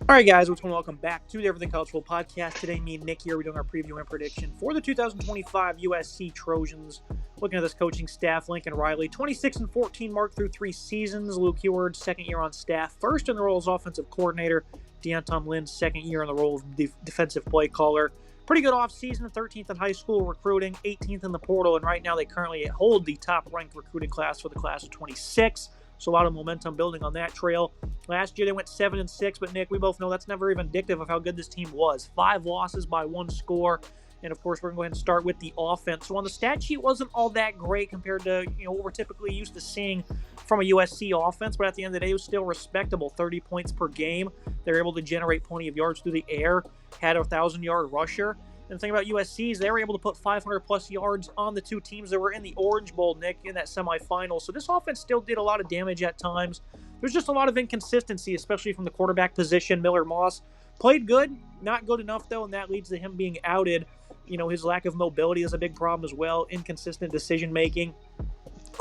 All right, guys, welcome back to the Everything College Football Podcast. Today, me and Nick here, we're doing our preview and prediction for the 2025 USC Trojans. Looking at this coaching staff, Lincoln Riley, 26-14 mark through 3 seasons. Luke Heward, second year on staff, first in the role as offensive coordinator. Deanton Lynn, second year in the role of defensive play caller. Pretty good offseason, 13th in high school recruiting, 18th in the portal, and right now they currently hold the top-ranked recruiting class for the class of 26. So a lot of momentum building on that trail. Last year they went 7-6, but Nick, we both know that's never even indicative of how good this team was. 5 losses by 1 score. And of course, we're going to go ahead and start with the offense. So on the stat sheet, wasn't all that great compared to what we're typically used to seeing from a USC offense. But at the end of the day, it was still respectable. 30 points per game. They were able to generate plenty of yards through the air. Had a 1,000-yard rusher. And the thing about USC is they were able to put 500-plus yards on the two teams that were in the Orange Bowl, Nick, in that semifinal. So this offense still did a lot of damage at times. There's just a lot of inconsistency, especially from the quarterback position. Miller Moss played good, not good enough, though, and that leads to him being outed. His lack of mobility is a big problem as well. Inconsistent decision-making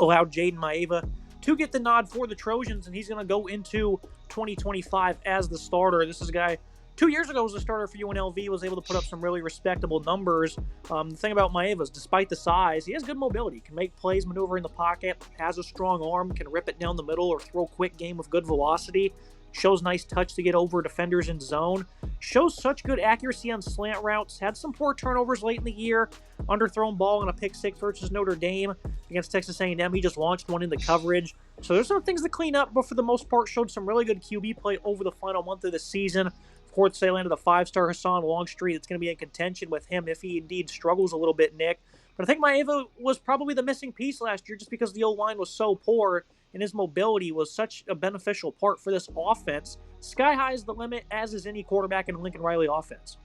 allowed Jaden Maeva to get the nod for the Trojans, and he's going to go into 2025 as the starter. This is a guy 2 years ago was a starter for UNLV, was able to put up some really respectable numbers. The thing about Maeva is, despite the size, he has good mobility, can make plays, maneuver in the pocket, has a strong arm, can rip it down the middle or throw a quick game with good velocity, shows nice touch to get over defenders in zone, shows such good accuracy on slant routes, had some poor turnovers late in the year, underthrown ball on a pick six versus Notre Dame against Texas A&M. He just launched one into coverage. So there's some things to clean up, but for the most part showed some really good QB play over the final month of the season. Of course, they landed a 5-star Hassan Longstreet. It's going to be in contention with him if he indeed struggles a little bit, Nick. But I think Maeva was probably the missing piece last year just because the O-line was so poor and his mobility was such a beneficial part for this offense. Sky high is the limit, as is any quarterback in a Lincoln Riley offense.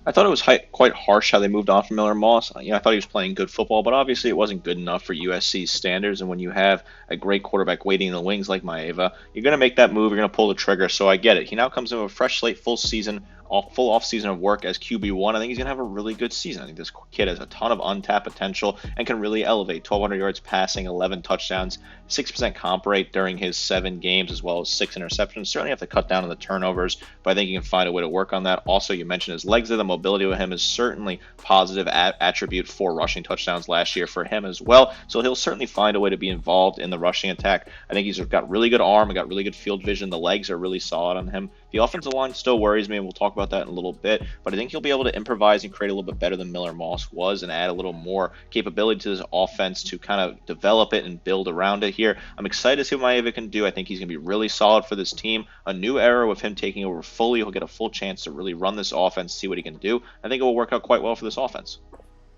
I thought it was quite harsh how they moved on from Miller Moss. I thought he was playing good football, but obviously it wasn't good enough for USC's standards. And when you have a great quarterback waiting in the wings like Maeva, you're going to make that move. You're going to pull the trigger. So I get it. He now comes in with a fresh slate, full off season of work as QB1. I think he's going to have a really good season. I think this kid has a ton of untapped potential and can really elevate. 1,200 yards passing, 11 touchdowns, 6% comp rate during his 7 games, as well as 6 interceptions. Certainly have to cut down on the turnovers, but I think he can find a way to work on that. Also, you mentioned his legs there. The mobility with him is certainly positive attribute for rushing touchdowns last year for him as well. So he'll certainly find a way to be involved in the rushing attack. I think he's got really good arm and got really good field vision. The legs are really solid on him. The offensive line still worries me, and we'll talk about that in a little bit, but I think he'll be able to improvise and create a little bit better than Miller Moss was and add a little more capability to his offense to kind of develop it and build around it here. I'm excited to see what Maeva can do. I think he's going to be really solid for this team. A new era with him taking over fully. He'll get a full chance to really run this offense, see what he can do. I think it will work out quite well for this offense.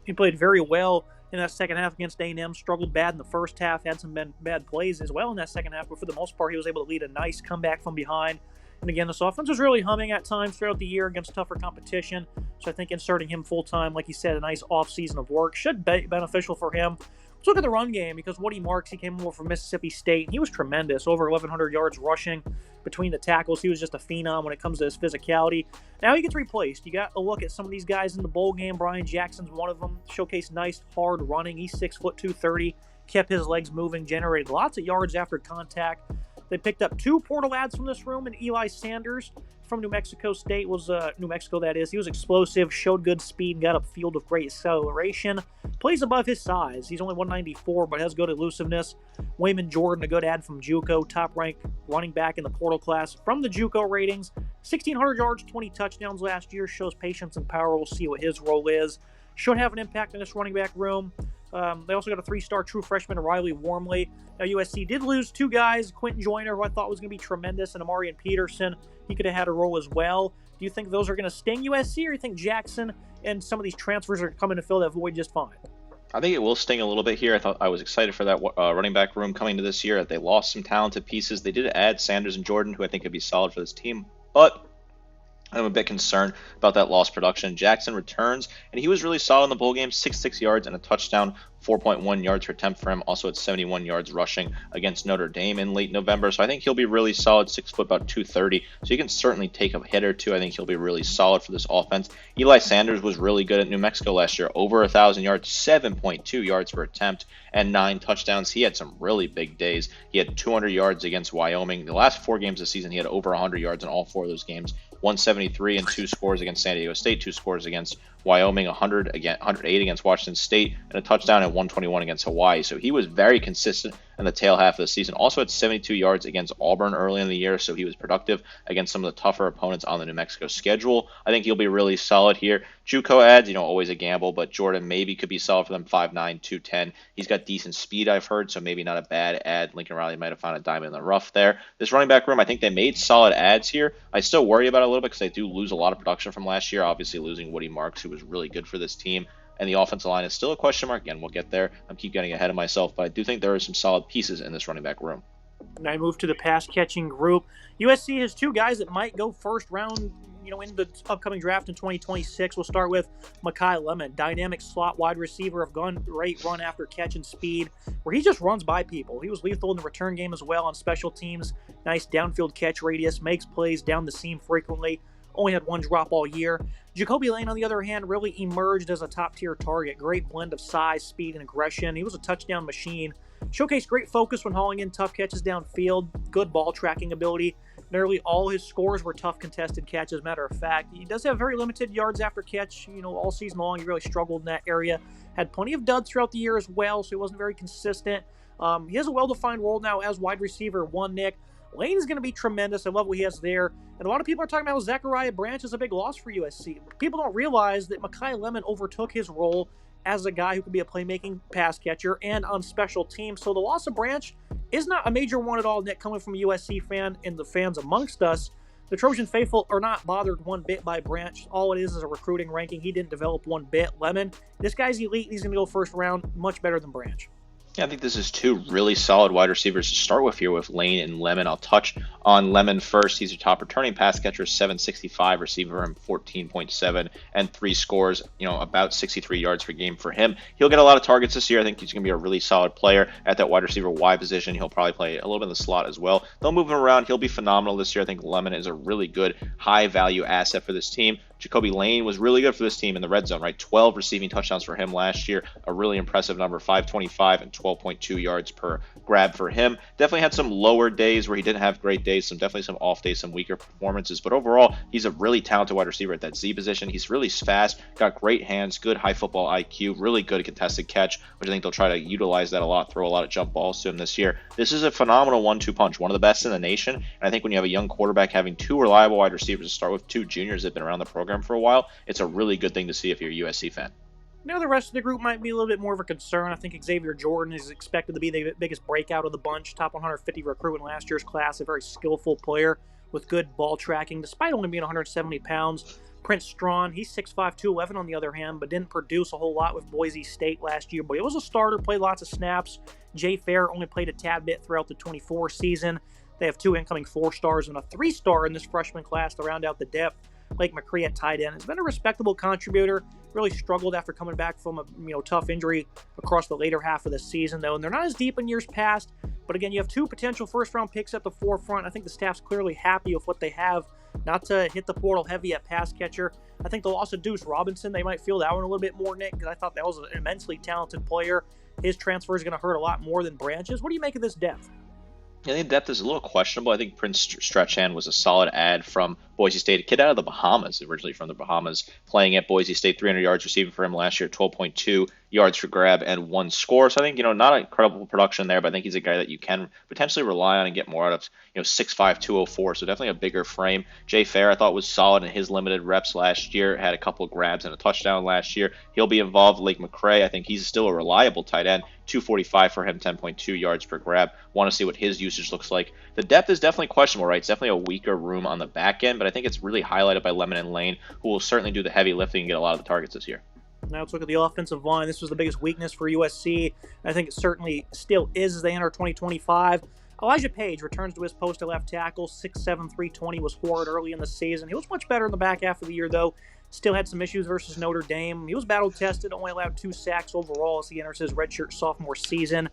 He played very well in that second half against A&M, struggled bad in the first half, had some bad plays as well in that second half, but for the most part, he was able to lead a nice comeback from behind. And again, this offense was really humming at times throughout the year against tougher competition. So I think inserting him full-time, like you said, a nice off-season of work should be beneficial for him. Let's look at the run game, because Woody Marks, he came over from Mississippi State. He was tremendous, over 1,100 yards rushing between the tackles. He was just a phenom when it comes to his physicality. Now he gets replaced. You got a look at some of these guys in the bowl game. Brian Jackson's one of them. Showcased nice, hard running. He's 6 foot 230. Kept his legs moving, generated lots of yards after contact. They picked up 2 portal ads from this room, and Eli Sanders from New Mexico State was, New Mexico that is. He was explosive, showed good speed, got upfield with great acceleration. Plays above his size. He's only 194, but has good elusiveness. Wayman Jordan, a good ad from JUCO, top-ranked running back in the portal class. From the JUCO ratings, 1,600 yards, 20 touchdowns last year. Shows patience and power. We'll see what his role is. Should have an impact in this running back room. They also got a 3-star true freshman, Riley Wormley. Now, USC did lose 2 guys. Quentin Joyner, who I thought was going to be tremendous, and Amarian Peterson. He could have had a role as well. Do you think those are going to sting USC, or do you think Jackson and some of these transfers are coming to fill that void just fine? I think it will sting a little bit here. I was excited for that running back room coming to this year. They lost some talented pieces. They did add Sanders and Jordan, who I think could be solid for this team, but I'm a bit concerned about that lost production. Jackson returns, and he was really solid in the bowl game, 66 yards and a touchdown, 4.1 yards per attempt for him. Also at 71 yards rushing against Notre Dame in late November. So I think he'll be really solid, 6 foot, about 230. So he can certainly take a hit or two. I think he'll be really solid for this offense. Eli Sanders was really good at New Mexico last year, over 1,000 yards, 7.2 yards per attempt, and 9 touchdowns. He had some really big days. He had 200 yards against Wyoming. The last 4 games of the season, he had over 100 yards in all 4 of those games. 173 and 2 scores against San Diego State, 2 scores against Wyoming, 108 against Washington State, and a touchdown at 121 against Hawaii. So he was very consistent in the tail half of the season. Also had 72 yards against Auburn early in the year, so he was productive against some of the tougher opponents on the New Mexico schedule. I think he'll be really solid here. JUCO ads, always a gamble, but Jordan maybe could be solid for them, 5'9", 210. He's got decent speed, I've heard, so maybe not a bad ad. Lincoln Riley might have found a diamond in the rough there. This running back room, I think they made solid ads here. I still worry about it a little bit because they do lose a lot of production from last year, obviously losing Woody Marks, who was really good for this team. And the offensive line is still a question mark. Again, we'll get there. I keep getting ahead of myself, but I do think there are some solid pieces in this running back room. And I move to the pass-catching group. USC has 2 guys that might go first round, in the upcoming draft in 2026. We'll start with Makai Lemon, dynamic slot wide receiver of great run after catch and speed, where he just runs by people. He was lethal in the return game as well on special teams. Nice downfield catch radius, makes plays down the seam frequently. Only had 1 drop all year. Jacoby Lane, on the other hand, really emerged as a top-tier target. Great blend of size, speed, and aggression. He was a touchdown machine. Showcased great focus when hauling in tough catches downfield. Good ball tracking ability. Nearly all his scores were tough contested catches, matter of fact. He does have very limited yards after catch. All season long, he really struggled in that area. Had plenty of duds throughout the year as well, so he wasn't very consistent. He has a well-defined role now as wide receiver 1, Nick. Lane is going to be tremendous. I love what he has there. And a lot of people are talking about Zachariah Branch as a big loss for USC. People don't realize that Makai Lemon overtook his role as a guy who could be a playmaking pass catcher and on special teams. So the loss of Branch is not a major one at all, Nick, coming from a USC fan and the fans amongst us. The Trojan faithful are not bothered one bit by Branch. All it is a recruiting ranking. He didn't develop one bit. Lemon, this guy's elite. He's going to go first round, much better than Branch. Yeah, I think this is 2 really solid wide receivers to start with here with Lane and Lemon. I'll touch on Lemon first. He's your top returning pass catcher, 765, receiver him 14.7 and 3 scores, about 63 yards per game for him. He'll get a lot of targets this year. I think he's going to be a really solid player at that wide receiver Y position. He'll probably play a little bit in the slot as well. They'll move him around. He'll be phenomenal this year. I think Lemon is a really good high value asset for this team. Jacoby Lane was really good for this team in the red zone, right? 12 receiving touchdowns for him last year, a really impressive number, 525 and 12.2 yards per grab for him. Definitely had some lower days where he didn't have great days, definitely some off days, some weaker performances, but overall, he's a really talented wide receiver at that Z position. He's really fast, got great hands, good high football IQ, really good contested catch, which I think they'll try to utilize that a lot, throw a lot of jump balls to him this year. This is a phenomenal 1-2 punch, one of the best in the nation, and I think when you have a young quarterback having 2 reliable wide receivers to start with, 2 juniors that have been around the program for a while, it's a really good thing to see if you're a USC fan. Now the rest of the group might be a little bit more of a concern. I think Xavier Jordan is expected to be the biggest breakout of the bunch. Top 150 recruit in last year's class. A very skillful player with good ball tracking, despite only being 170 pounds. Prince Strawn, he's 6'5", 211 on the other hand, but didn't produce a whole lot with Boise State last year. But he was a starter, played lots of snaps. Jay Fair only played a tad bit throughout the 24 season. They have 2 incoming 4-stars and a 3-star in this freshman class to round out the depth. Blake McCree at tight end has been a respectable contributor. Really struggled after coming back from a tough injury across the later half of the season, though. And they're not as deep in years past. But again, you have 2 potential first-round picks at the forefront. I think the staff's clearly happy with what they have. Not to hit the portal heavy at pass catcher. I think the loss of Deuce Robinson, they might feel that one a little bit more, Nick, because I thought that was an immensely talented player. His transfer is going to hurt a lot more than Branch's. What do you make of this depth? I think depth is a little questionable. I think Prince Strachan was a solid ad from Boise State, a kid out of the Bahamas, originally from the Bahamas, playing at Boise State, 300 yards receiving for him last year, 12.2 yards for grab and 1 score. So I think, not incredible production there, but I think he's a guy that you can potentially rely on and get more out of, 6'5", 204, so definitely a bigger frame. Jay Fair, I thought, was solid in his limited reps last year, had a couple of grabs and a touchdown last year. He'll be involved. Lake McCray, I think he's still a reliable tight end, 245 for him, 10.2 yards per grab. Want to see what his usage looks like. The depth is definitely questionable, right? It's definitely a weaker room on the back end, but I think it's really highlighted by Lemon and Lane, who will certainly do the heavy lifting and get a lot of the targets this year. Now let's look at the offensive line. This was the biggest weakness for USC. I think it certainly still is as they enter 2025. Elijah Page returns to his post at left tackle. 6'7", 320 was horrid early in the season. He was much better in the back half of the year, though. Still had some issues versus Notre Dame. He was battle-tested, only allowed 2 sacks overall as he enters his redshirt sophomore season.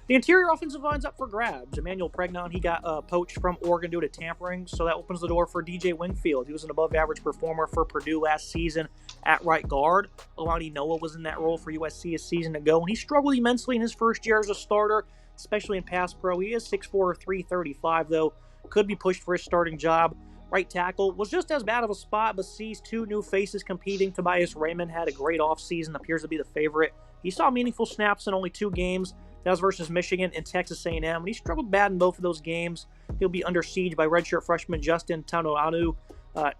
The interior offensive line's up for grabs. Emmanuel Pregnon, he got poached from Oregon due to tampering, so that opens the door for DJ Wingfield. He was an above-average performer for Purdue last season at right guard. Alani Noah was in that role for USC a season ago, and he struggled immensely in his first year as a starter, especially in pass pro. He is 6'4", 335, though. Could be pushed for his starting job. Right tackle was just as bad of a spot, but sees 2 new faces competing. Tobias Raymond had a great offseason, appears to be the favorite. He saw meaningful snaps in only 2 games. That was versus Michigan and Texas A&M, and he struggled bad in both of those games. He'll be under siege by redshirt freshman Justin Tanuanu.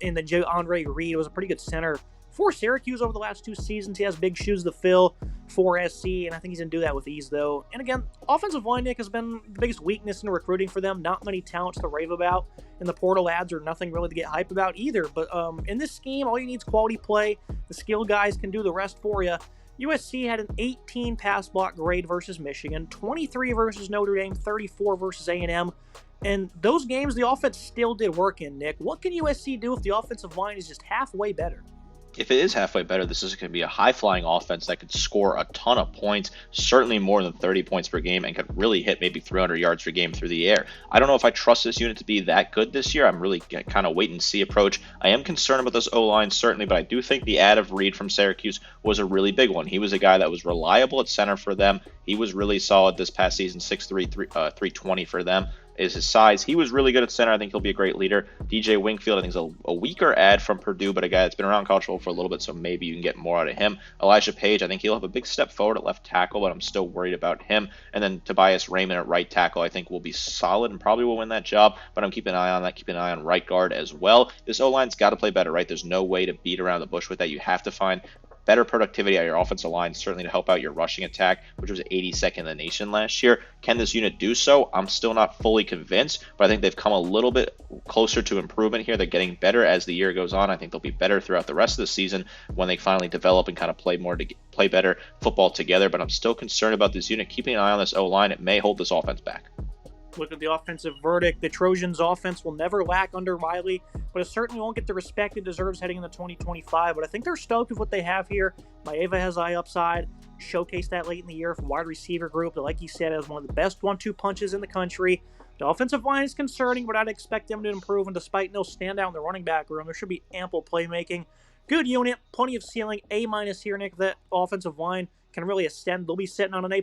In the J. Andre Reed was a pretty good center for Syracuse over the last 2 seasons. He has big shoes to fill for SC, and I think he's going to do that with ease, though. And again, offensive line, Nick, has been the biggest weakness in recruiting for them. Not many talents to rave about, and the portal ads are nothing really to get hype about either. But in this scheme, all you need is quality play. The skill guys can do the rest for you. USC had an 18 pass block grade versus Michigan, 23 versus Notre Dame, 34 versus A&M. And those games, the offense still did work in, Nick. What can USC do if the offensive line is just halfway better? If it is halfway better, this is going to be a high-flying offense that could score a ton of points, certainly more than 30 points per game, and could really hit maybe 300 yards per game through the air. I don't know if I trust this unit to be that good this year. I'm really kind of wait-and-see approach. I am concerned about this O-line, certainly, but I do think the add of Reed from Syracuse was a really big one. He was a guy that was reliable at center for them. He was really solid this past season, 6'3", 320 for them. Is his size. He was really good at center. I think he'll be a great leader. DJ Wingfield, I think, is a weaker ad from Purdue, but a guy that's been around college football for a little bit, so maybe you can get more out of him. Elijah Page, I think he'll have a big step forward at left tackle, but I'm still worried about him. And then Tobias Raymond at right tackle, I think will be solid and probably will win that job, but I'm keeping an eye on that, keeping an eye on right guard as well. This O-line's got to play better, right? There's no way to beat around the bush with that. You have to find better productivity at your offensive line, certainly to help out your rushing attack, which was 82nd in the nation last year. Can this unit do so? I'm still not fully convinced, but I think they've come a little bit closer to improvement here. They're getting better as the year goes on. I think they'll be better throughout the rest of the season when they finally develop and kind of play better football together, but I'm still concerned about this unit. Keeping an eye on this O-line, it may hold this offense back. Look at the offensive verdict. The Trojans' offense will never lack under Riley, but it certainly won't get the respect it deserves heading into 2025. But I think they're stoked with what they have here. Maeva has eye upside. Showcased that late in the year from wide receiver group that, like you said, has one of the best 1-2 punches in the country. The offensive line is concerning, but I'd expect them to improve. And despite no standout in the running back room, there should be ample playmaking. Good unit, plenty of ceiling. A- here, Nick. That offensive line can really ascend. They'll be sitting on an A+.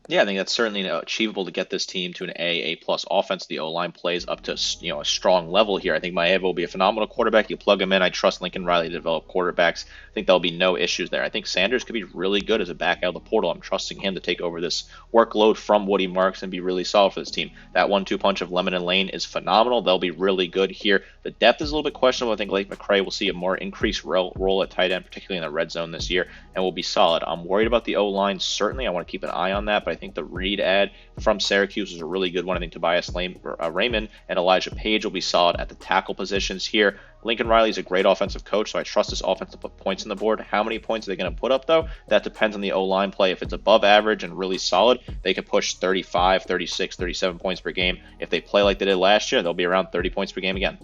Yeah, I think that's certainly achievable to get this team to an A+ offense. The O-line plays up to a strong level here. I think Maeva will be a phenomenal quarterback. You plug him in. I trust Lincoln Riley to develop quarterbacks. I think there'll be no issues there. I think Sanders could be really good as a back out of the portal. I'm trusting him to take over this workload from Woody Marks and be really solid for this team. That 1-2 punch of Lemon and Lane is phenomenal. They'll be really good here. The depth is a little bit questionable. I think Lake McRae will see a more increased role at tight end, particularly in the red zone this year, and will be solid. I'm worried about the O-line. Certainly, I want to keep an eye on that, but I think the Reed ad from Syracuse is a really good one. I think Tobias Raymond and Elijah Page will be solid at the tackle positions here. Lincoln Riley is a great offensive coach, so I trust this offense to put points on the board. How many points are they going to put up, though? That depends on the O-line play. If it's above average and really solid, they could push 35, 36, 37 points per game. If they play like they did last year, they'll be around 30 points per game again.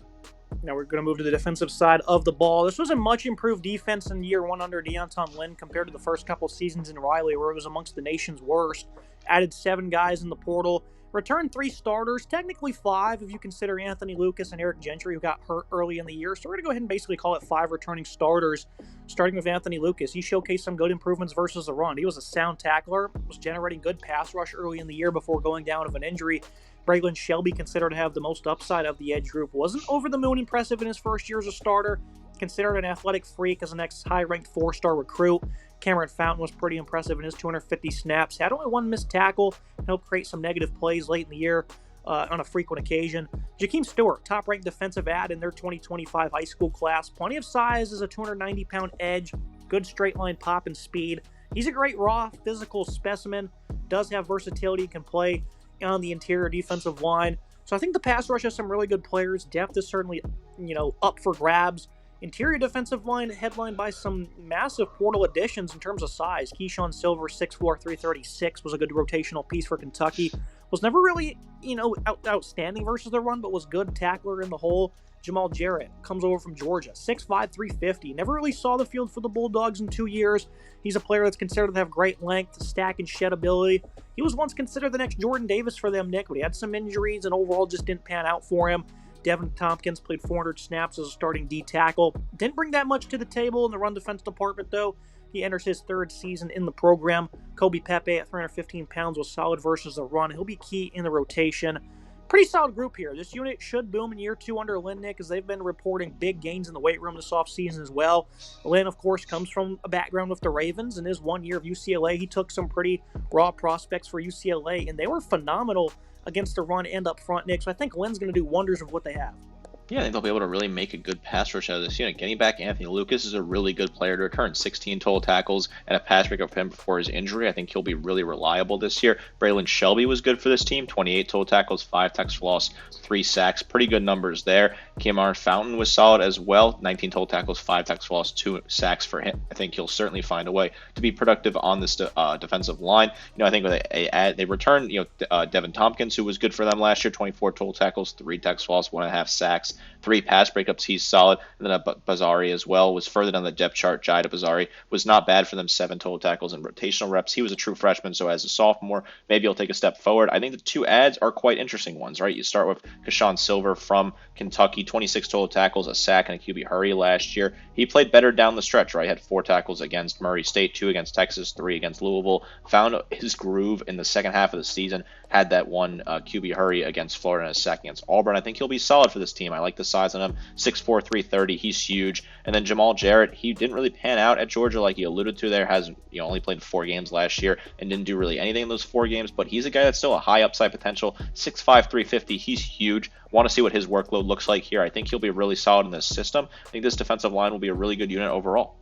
Now we're going to move to the defensive side of the ball. This was a much improved defense in year 1 under Deonton Lynn compared to the first couple seasons in Riley, where it was amongst the nation's worst. Added 7 guys in the portal. Returned 3 starters, technically 5 if you consider Anthony Lucas and Eric Gentry, who got hurt early in the year. So we're going to go ahead and basically call it 5 returning starters, starting with Anthony Lucas. He showcased some good improvements versus the run. He was a sound tackler, was generating good pass rush early in the year before going down with an injury. Braylon Shelby, considered to have the most upside of the edge group, wasn't over the moon impressive in his first year as a starter. Considered an athletic freak as the next high-ranked 4-star recruit. Cameron Fountain was pretty impressive in his 250 snaps. Had only 1 missed tackle, helped create some negative plays late in the year on a frequent occasion. Jakeem Stewart, top-ranked defensive ad in their 2025 high school class. Plenty of size as a 290-pound edge. Good straight-line pop and speed. He's a great raw, physical specimen. Does have versatility, can play on the interior defensive line. So I think the pass rush has some really good players. Depth is certainly, up for grabs. Interior defensive line headlined by some massive portal additions in terms of size. Keyshawn Silver, 6'4", 336, was a good rotational piece for Kentucky. was never really, outstanding versus the run, but was good tackler in the hole. Jamal Jarrett comes over from Georgia, 6'5", 350. Never really saw the field for the Bulldogs in 2 years. He's a player that's considered to have great length, stack, and shed ability. He was once considered the next Jordan Davis for them, Nick, but he had some injuries and overall just didn't pan out for him. Devin Tompkins played 400 snaps as a starting D tackle. Didn't bring that much to the table in the run defense department, though. He enters his 3rd season in the program. Kobe Pepe at 315 pounds was solid versus the run. He'll be key in the rotation. Pretty solid group here. This unit should boom in year 2 under Lynn, Nick, as they've been reporting big gains in the weight room this offseason as well. Lynn, of course, comes from a background with the Ravens. In his 1 year of UCLA, he took some pretty raw prospects for UCLA, and they were phenomenal against the run and up front, Nick. So I think Lynn's going to do wonders with what they have. Yeah, I think they'll be able to really make a good pass rush out of this unit. Getting back Anthony Lucas is a really good player to return. 16 total tackles and a pass breakup for him before his injury. I think he'll be really reliable this year. Braylon Shelby was good for this team. 28 total tackles, 5 tackles for loss, 3 sacks. Pretty good numbers there. Kamar Fountain was solid as well. 19 total tackles, 5 tackles for loss, 2 sacks for him. I think he'll certainly find a way to be productive on this defensive line. I think they returned Devin Tompkins, who was good for them last year. 24 total tackles, 3 tackles for loss, 1.5 sacks. 3 pass breakups, he's solid. And then Bazari as well was further down the depth chart. Jida Bazari was not bad for them, 7 total tackles and rotational reps. He was a true freshman, so as a sophomore, maybe he'll take a step forward. I think the 2 adds are quite interesting ones, right? You start with Kashawn Silver from Kentucky, 26 total tackles, a sack, and a QB hurry last year. He played better down the stretch, right? Had 4 tackles against Murray State, 2 against Texas, 3 against Louisville. Found his groove in the second half of the season. Had that one QB hurry against Florida and a sack against Auburn. I think he'll be solid for this team. I like the size on him. 6'4", 330. He's huge. And then Jamal Jarrett, he didn't really pan out at Georgia like he alluded to there. Has only played 4 games last year and didn't do really anything in those 4 games. But he's a guy that's still a high upside potential. 6'5", 350. He's huge. Want to see what his workload looks like here. I think he'll be really solid in this system. I think this defensive line will be a really good unit overall.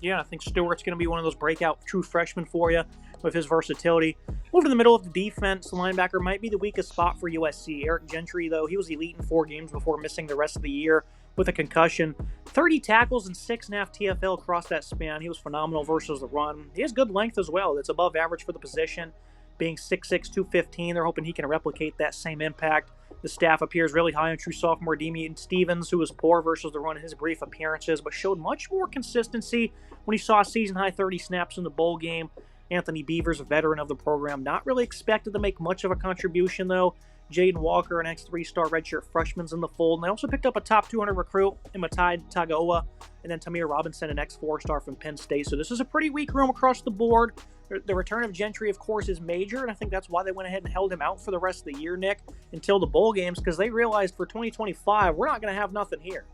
Yeah, I think Stewart's going to be one of those breakout true freshmen for you with his versatility. Move to the middle of the defense. The linebacker might be the weakest spot for USC. Eric Gentry, though, he was elite in 4 games before missing the rest of the year with a concussion. 30 tackles and 6.5 TFL across that span. He was phenomenal versus the run. He has good length as well. It's above average for the position, being 6'6", 215. They're hoping he can replicate that same impact. The staff appears really high on true sophomore Damian Stevens, who was poor versus the run in his brief appearances, but showed much more consistency when he saw season-high 30 snaps in the bowl game. Anthony Beavers, a veteran of the program, not really expected to make much of a contribution, though. Jaden Walker, an ex-3-star redshirt freshman's in the fold. And they also picked up a top 200 recruit in Matai Tagaoa, and then Tamir Robinson, an ex-4-star from Penn State. So this is a pretty weak room across the board. The return of Gentry, of course, is major, and I think that's why they went ahead and held him out for the rest of the year, Nick, until the bowl games, because they realized for 2025, we're not going to have nothing here.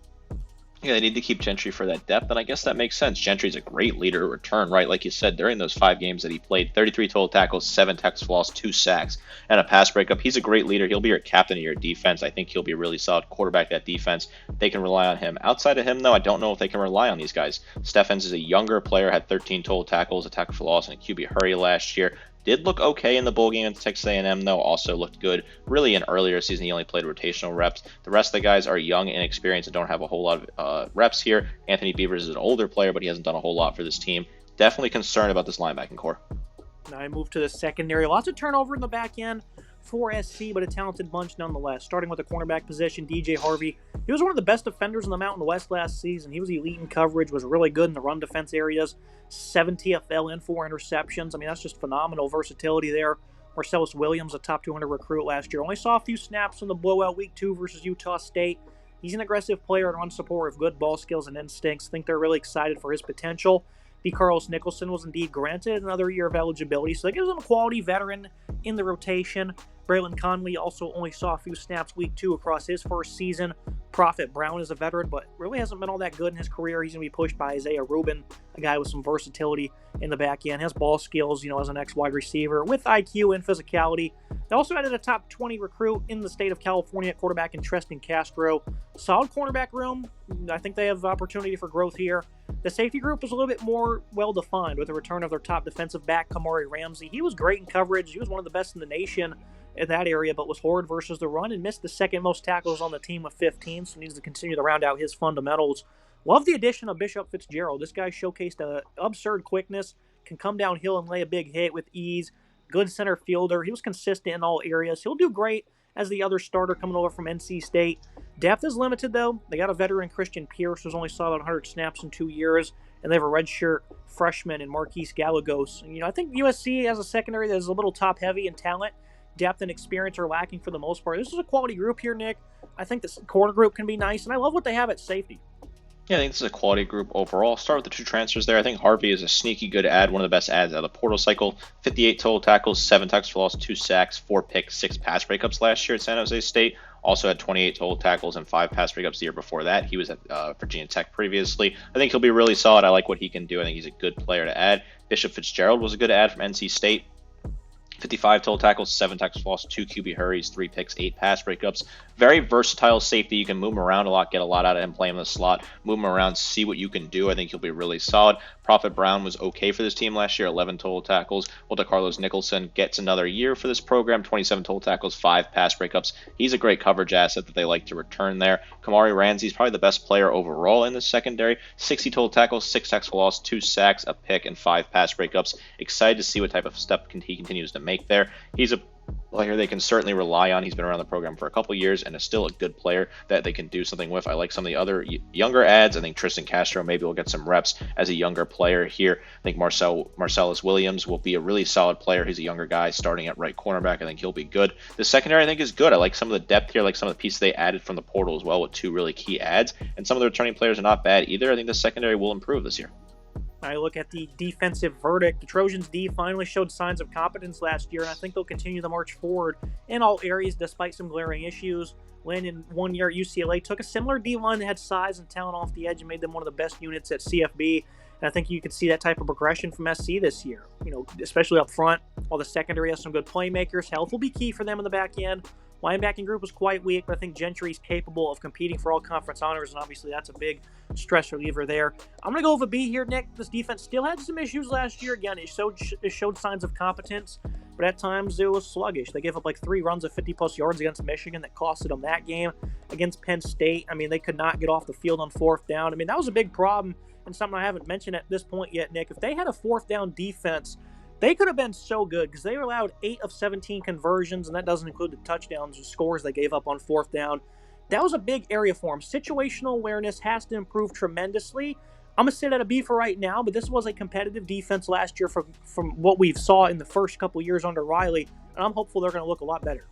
Yeah, they need to keep Gentry for that depth, and I guess that makes sense. Gentry's a great leader to return, right? Like you said, during those 5 games that he played, 33 total tackles, 7 tackles for loss, 2 sacks, and a pass breakup. He's a great leader. He'll be your captain of your defense. I think he'll be a really solid quarterback of that defense. They can rely on him. Outside of him, though, I don't know if they can rely on these guys. Steffens is a younger player, had 13 total tackles, a tackle for loss, and a QB hurry last year. Did look okay in the bowl game against Texas A&M, though. Also looked good. Really, in earlier season, he only played rotational reps. The rest of the guys are young and inexperienced and don't have a whole lot of reps here. Anthony Beavers is an older player, but he hasn't done a whole lot for this team. Definitely concerned about this linebacking core. Now I move to the secondary. Lots of turnover in the back end for SC, but a talented bunch nonetheless. Starting with the cornerback position, DJ Harvey. He was one of the best defenders in the Mountain West last season. He was elite in coverage, was really good in the run defense areas. 7 TFL and 4 interceptions. I mean, that's just phenomenal versatility there. Marcellus Williams, a top 200 recruit last year. Only saw a few snaps in the blowout week 2 versus Utah State. He's an aggressive player and run support with good ball skills and instincts. I think they're really excited for his potential. D. Carlos Nicholson was indeed granted another year of eligibility, so that gives him a quality veteran in the rotation. Braylon Conley also only saw a few snaps week 2 across his first season. Prophet Brown is a veteran, but really hasn't been all that good in his career. He's going to be pushed by Isaiah Rubin, a guy with some versatility in the back end. Has ball skills, as an ex-wide receiver with IQ and physicality. They also added a top 20 recruit in the state of California at quarterback in Treston Castro. Solid cornerback room. I think they have opportunity for growth here. The safety group was a little bit more well-defined with the return of their top defensive back, Kamari Ramsey. He was great in coverage. He was one of the best in the nation in that area, but was horrid versus the run and missed the second most tackles on the team with 15, so needs to continue to round out his fundamentals. Love the addition of Bishop Fitzgerald. This guy showcased an absurd quickness, can come downhill and lay a big hit with ease. good center fielder. He was consistent in all areas. He'll do great as the other starter coming over from NC State. Depth is limited, though. They got a veteran, Christian Pierce, who's only saw about 100 snaps in 2 years, and they have a redshirt freshman in Marquise Gallegos. I think USC has a secondary that is a little top-heavy in talent. Depth and experience are lacking for the most part. This is a quality group here, Nick. I think this corner group can be nice, and I love what they have at safety. Yeah, I think this is a quality group overall. Start with the 2 transfers there. I think Harvey is a sneaky good ad, one of the best ads out of the portal cycle. 58 total tackles, 7 tackles for loss, 2 sacks, 4 picks, 6 pass breakups last year at San Jose State. Also had 28 total tackles and 5 pass breakups the year before that. He was at Virginia Tech previously. I think he'll be really solid. I like what he can do. I think he's a good player to add. Bishop Fitzgerald was a good ad from NC State. 55 total tackles, 7 tackles for loss, 2 QB hurries, 3 picks, 8 pass breakups. Very versatile safety. You can move him around a lot, get a lot out of him, play him in the slot, move him around, see what you can do. I think he'll be really solid. Prophet Brown was okay for this team last year, 11 total tackles. Well, Carlos Nicholson gets another year for this program, 27 total tackles, 5 pass breakups. He's a great coverage asset that they like to return there. Kamari Ramsey's probably the best player overall in the secondary. 60 total tackles, 6 tackles for loss, 2 sacks, a pick, and 5 pass breakups. Excited to see what type of step he continues to make there. He's a player they can certainly rely on. He's been around the program for a couple years and is still a good player that they can do something with. I like some of the other younger ads. I think Tristan Castro maybe will get some reps as a younger player here. I think Marcellus Williams will be a really solid player. He's a younger guy starting at right cornerback. I think he'll be good. The secondary I think is good. I like some of the depth here. I like some of the pieces they added from the portal as well with 2 really key ads. And some of the returning players are not bad either. I think the secondary will improve this year. I look at the defensive verdict. The Trojans' D finally showed signs of competence last year, and I think they'll continue the march forward in all areas despite some glaring issues. Lynn, in 1 year at UCLA, took a similar D-line that had size and talent off the edge and made them one of the best units at CFB. And I think you could see that type of progression from SC this year, especially up front. While the secondary has some good playmakers, health will be key for them in the back end. Linebacking group was quite weak, but I think Gentry's capable of competing for all conference honors, and obviously that's a big stress reliever there. I'm going to go with a B here, Nick. This defense still had some issues last year. Again, it showed signs of competence, but at times it was sluggish. They gave up like 3 runs of 50-plus yards against Michigan that costed them that game. Against Penn State, they could not get off the field on 4th down. That was a big problem and something I haven't mentioned at this point yet, Nick. If they had a 4th down defense, they could have been so good because they allowed 8 of 17 conversions, and that doesn't include the touchdowns or scores they gave up on 4th down. That was a big area for them. Situational awareness has to improve tremendously. I'm going to sit at a B for right now, but this was a competitive defense last year from what we saw in the first couple years under Riley, and I'm hopeful they're going to look a lot better.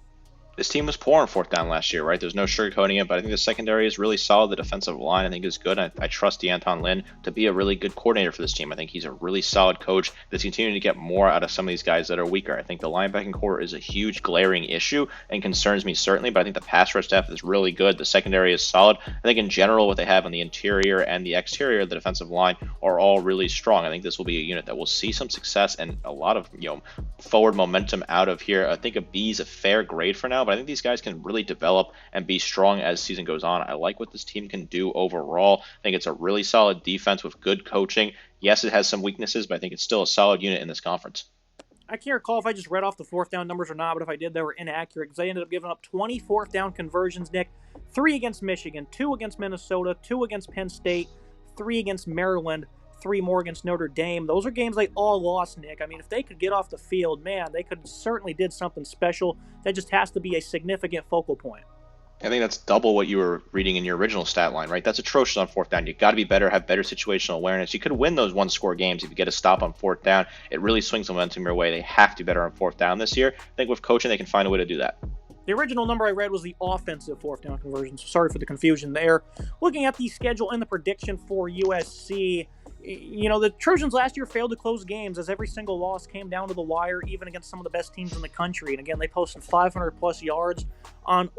This team was poor on 4th down last year, right? There's no sugarcoating it, but I think the secondary is really solid. The defensive line, I think, is good. I trust D'Anton Lynn to be a really good coordinator for this team. I think he's a really solid coach that's continuing to get more out of some of these guys that are weaker. I think the linebacking core is a huge glaring issue and concerns me certainly, but I think the pass rush depth is really good. The secondary is solid. I think in general what they have on the interior and the exterior of the defensive line are all really strong. I think this will be a unit that will see some success and a lot of forward momentum out of here. I think a B is a fair grade for now, but I think these guys can really develop and be strong as season goes on. I like what this team can do overall. I think it's a really solid defense with good coaching. Yes, it has some weaknesses, but I think it's still a solid unit in this conference. I can't recall if I just read off the 4th down numbers or not, but if I did, they were inaccurate because they ended up giving up 20 4th down conversions, Nick. 3 against Michigan, 2 against Minnesota, 2 against Penn State, 3 against Maryland, 3 more against Notre Dame. Those are games they all lost, Nick. If they could get off the field, man, they could certainly did something special. That just has to be a significant focal point. I think that's double what you were reading in your original stat line, right? That's atrocious on 4th down. You got to be better, have better situational awareness. You could win those 1-score games if you get a stop on 4th down. It really swings the momentum your way. They have to be better on 4th down this year. I think with coaching, they can find a way to do that. The original number I read was the offensive 4th down conversion, so sorry for the confusion there. Looking at the schedule and the prediction for USC, the Trojans last year failed to close games as every single loss came down to the wire, even against some of the best teams in the country. And again, they posted 500-plus yards on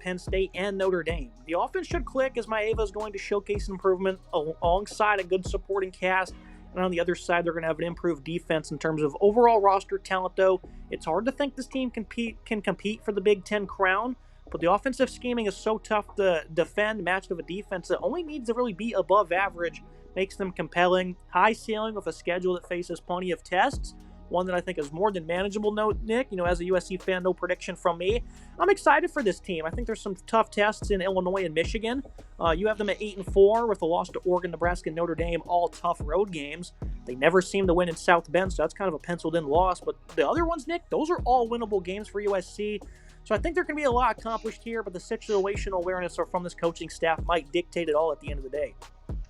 Penn State and Notre Dame. The offense should click as Maeva is going to showcase improvement alongside a good supporting cast. And on the other side, they're going to have an improved defense in terms of overall roster talent, though. It's hard to think this team can compete for the Big Ten crown, but the offensive scheming is so tough to defend matched with a defense that only needs to really be above average, makes them compelling. High ceiling with a schedule that faces plenty of tests, one that I think is more than manageable. Note, Nick, as a USC fan, no prediction from me. I'm excited for this team. I think there's some tough tests in Illinois and Michigan. You have them at 8-4 with a loss to Oregon, Nebraska, and Notre Dame, all tough road games. They never seem to win in South Bend, so that's kind of a penciled-in loss. But the other ones, Nick, those are all winnable games for USC. So I think there can be a lot accomplished here, but the situational awareness from this coaching staff might dictate it all at the end of the day.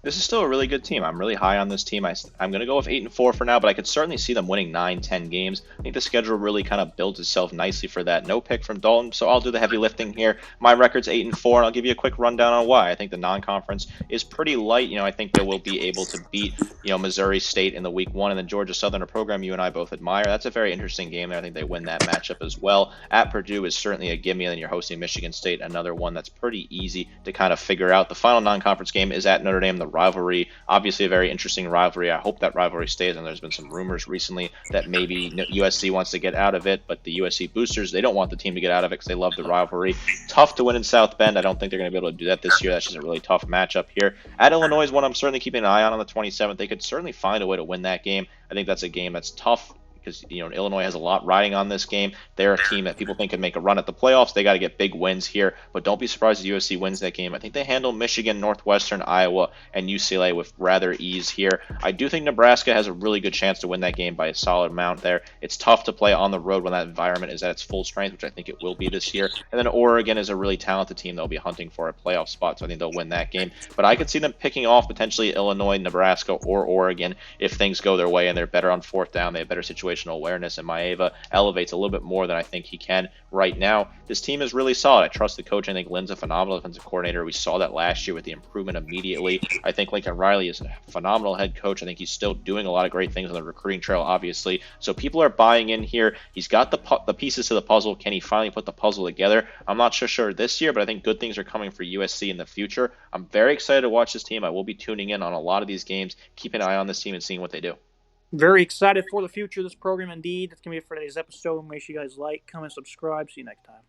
This is still a really good team. I'm really high on this team. I'm going to go with 8-4 for now, but I could certainly see them winning 9-10 games. I think the schedule really kind of builds itself nicely for that. No pick from Dalton, so I'll do the heavy lifting here. My record's 8-4, and I'll give you a quick rundown on why. I think the non-conference is pretty light. I think they will be able to beat, Missouri State in the week 1, and then Georgia Southern, a program you and I both admire. That's a very interesting game there. I think they win that matchup as well. At Purdue is certainly a gimme, and then you're hosting Michigan State, another one that's pretty easy to kind of figure out. The final non-conference game is at Notre Dame, the rivalry. Obviously a very interesting rivalry. I hope that rivalry stays, and there's been some rumors recently that maybe USC wants to get out of it, but the USC boosters, they don't want the team to get out of it because they love the rivalry. Tough to win in South Bend. I don't think they're going to be able to do that this year. That's just a really tough matchup here. At Illinois is one I'm certainly keeping an eye on the 27th. They could certainly find a way to win that game. I think that's a game that's tough, because Illinois has a lot riding on this game. They're a team that people think can make a run at the playoffs. They got to get big wins here, but don't be surprised if USC wins that game. I think they handle Michigan, Northwestern, Iowa, and UCLA with rather ease here. I do think Nebraska has a really good chance to win that game by a solid amount there. It's tough to play on the road when that environment is at its full strength, which I think it will be this year. And then Oregon is a really talented team that will be hunting for a playoff spot, so I think they'll win that game. But I could see them picking off potentially Illinois, Nebraska, or Oregon if things go their way and they're better on fourth down. They have better situational awareness, and Maeva elevates a little bit more than I think he can right now. This team is really solid. I trust the coach. I think Lynn's a phenomenal defensive coordinator. We saw that last year with the improvement immediately. I think Lincoln Riley is a phenomenal head coach. I think he's still doing a lot of great things on the recruiting trail, obviously. So people are buying in here. He's got the pieces to the puzzle. Can he finally put the puzzle together? I'm not so sure this year, but I think good things are coming for USC in the future. I'm very excited to watch this team. I will be tuning in on a lot of these games, keeping an eye on this team and seeing what they do. Very excited for the future of this program indeed. That's going to be it for today's episode. Make sure you guys like, comment, subscribe. See you next time.